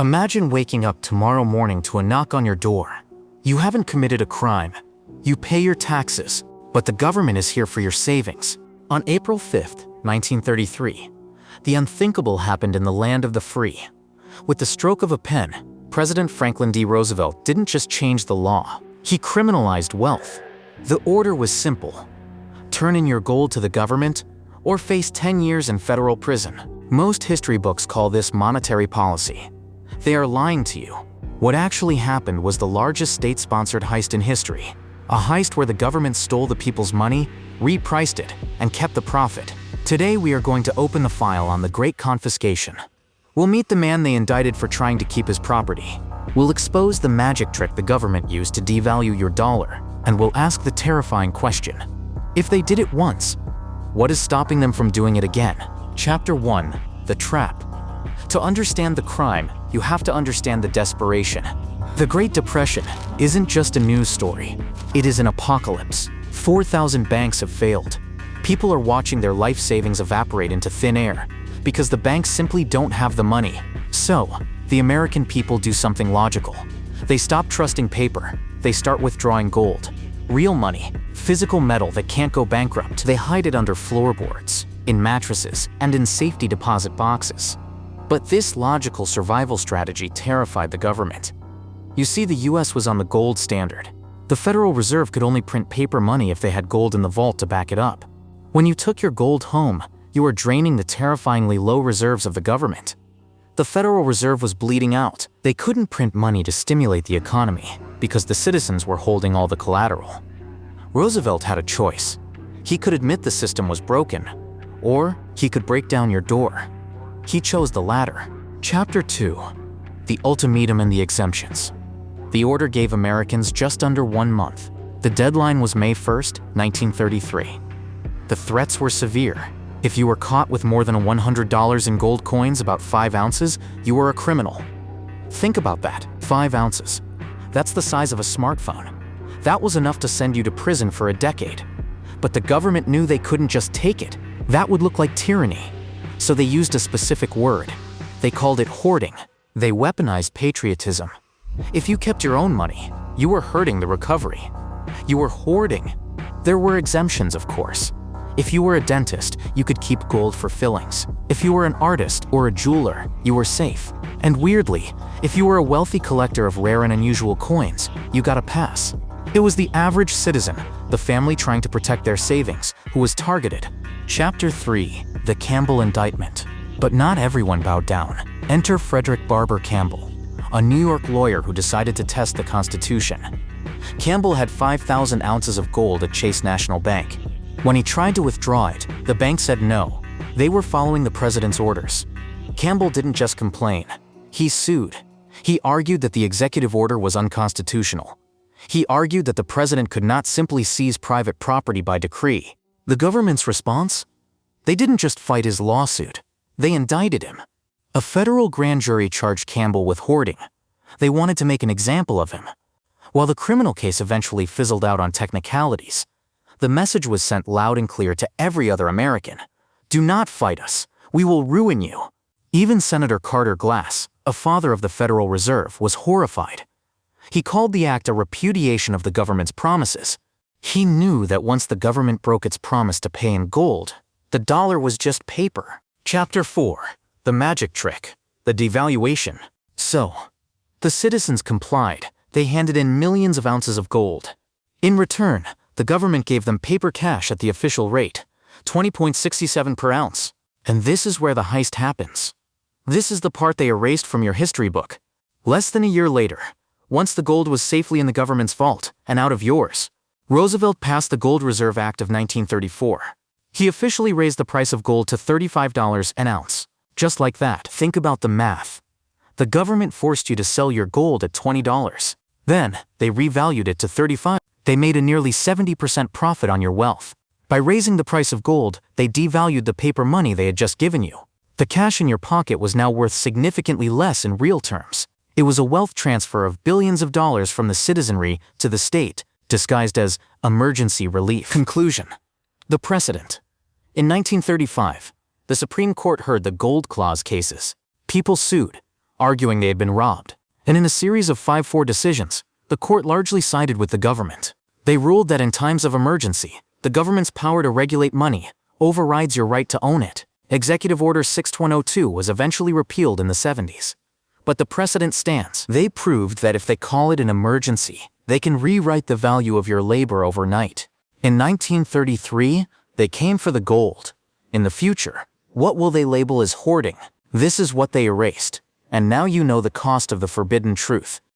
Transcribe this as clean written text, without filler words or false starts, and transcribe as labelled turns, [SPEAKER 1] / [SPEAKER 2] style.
[SPEAKER 1] Imagine waking up tomorrow morning to a knock on your door. You haven't committed a crime. You pay your taxes, but the government is here for your savings. On April 5th, 1933, the unthinkable happened in the land of the free. With the stroke of a pen, President Franklin D. Roosevelt didn't just change the law, he criminalized wealth. The order was simple: turn in your gold to the government or face 10 years in federal prison. Most history books call this monetary policy. They are lying to you. What actually happened was the largest state-sponsored heist in history. A heist where the government stole the people's money, repriced it, and kept the profit. Today we are going to open the file on the Great Confiscation. We'll meet the man they indicted for trying to keep his property. We'll expose the magic trick the government used to devalue your dollar, and we'll ask the terrifying question: if they did it once, what is stopping them from doing it again? Chapter 1: The Trap. To understand the crime, you have to understand the desperation. The Great Depression isn't just a news story. It is an apocalypse. 4,000 banks have failed. People are watching their life savings evaporate into thin air because the banks simply don't have the money. So, the American people do something logical. They stop trusting paper. They start withdrawing gold. Real money, physical metal that can't go bankrupt. They hide it under floorboards, in mattresses, and in safety deposit boxes. But this logical survival strategy terrified the government. You see, the US was on the gold standard. The Federal Reserve could only print paper money if they had gold in the vault to back it up. When you took your gold home, you were draining the terrifyingly low reserves of the government. The Federal Reserve was bleeding out. They couldn't print money to stimulate the economy because the citizens were holding all the collateral. Roosevelt had a choice. He could admit the system was broken, or he could break down your door. He chose the latter. Chapter 2: The Ultimatum and the Exemptions. The order gave Americans just under 1 month. The deadline was May 1st, 1933. The threats were severe. If you were caught with more than $100 in gold coins, about 5 ounces, you were a criminal. Think about that, 5 ounces. That's the size of a smartphone. That was enough to send you to prison for a decade. But the government knew they couldn't just take it. That would look like tyranny. So they used a specific word. They called it hoarding. They weaponized patriotism. If you kept your own money, you were hurting the recovery. You were hoarding. There were exemptions, of course. If you were a dentist, you could keep gold for fillings. If you were an artist or a jeweler, you were safe. And weirdly, if you were a wealthy collector of rare and unusual coins, you got a pass. It was the average citizen, the family trying to protect their savings, who was targeted. Chapter 3: The Campbell Indictment. But not everyone bowed down. Enter Frederick Barber Campbell, a New York lawyer who decided to test the Constitution. Campbell had 5,000 ounces of gold at Chase National Bank. When he tried to withdraw it, the bank said no. They were following the president's orders. Campbell didn't just complain. He sued. He argued that the executive order was unconstitutional. He argued that the president could not simply seize private property by decree. The government's response? They didn't just fight his lawsuit. They indicted him. A federal grand jury charged Campbell with hoarding. They wanted to make an example of him. While the criminal case eventually fizzled out on technicalities, the message was sent loud and clear to every other American: do not fight us. We will ruin you. Even Senator Carter Glass, a father of the Federal Reserve, was horrified. He called the act a repudiation of the government's promises. He knew that once the government broke its promise to pay in gold, the dollar was just paper. Chapter 4: The Magic Trick, the Devaluation. So, the citizens complied. They handed in millions of ounces of gold. In return, the government gave them paper cash at the official rate, 20.67 per ounce. And this is where the heist happens. This is the part they erased from your history book. Less than a year later, once the gold was safely in the government's vault and out of yours, Roosevelt passed the Gold Reserve Act of 1934. He officially raised the price of gold to $35 an ounce. Just like that. Think about the math. The government forced you to sell your gold at $20. Then, they revalued it to $35. They made a nearly 70% profit on your wealth. By raising the price of gold, they devalued the paper money they had just given you. The cash in your pocket was now worth significantly less in real terms. It was a wealth transfer of billions of dollars from the citizenry to the state, disguised as emergency relief. Conclusion: the precedent. In 1935, the Supreme Court heard the Gold Clause cases. People sued. arguing they had been robbed. And in a series of 5-4 decisions, the court largely sided with the government. They ruled that in times of emergency, the government's power to regulate money overrides your right to own it. Executive Order 6102 was eventually repealed in the 70s. But the precedent stands. They proved that if they call it an emergency, they can rewrite the value of your labor overnight. In 1933, they came for the gold. In the future, what will they label as hoarding? This is what they erased. And now you know the cost of the forbidden truth.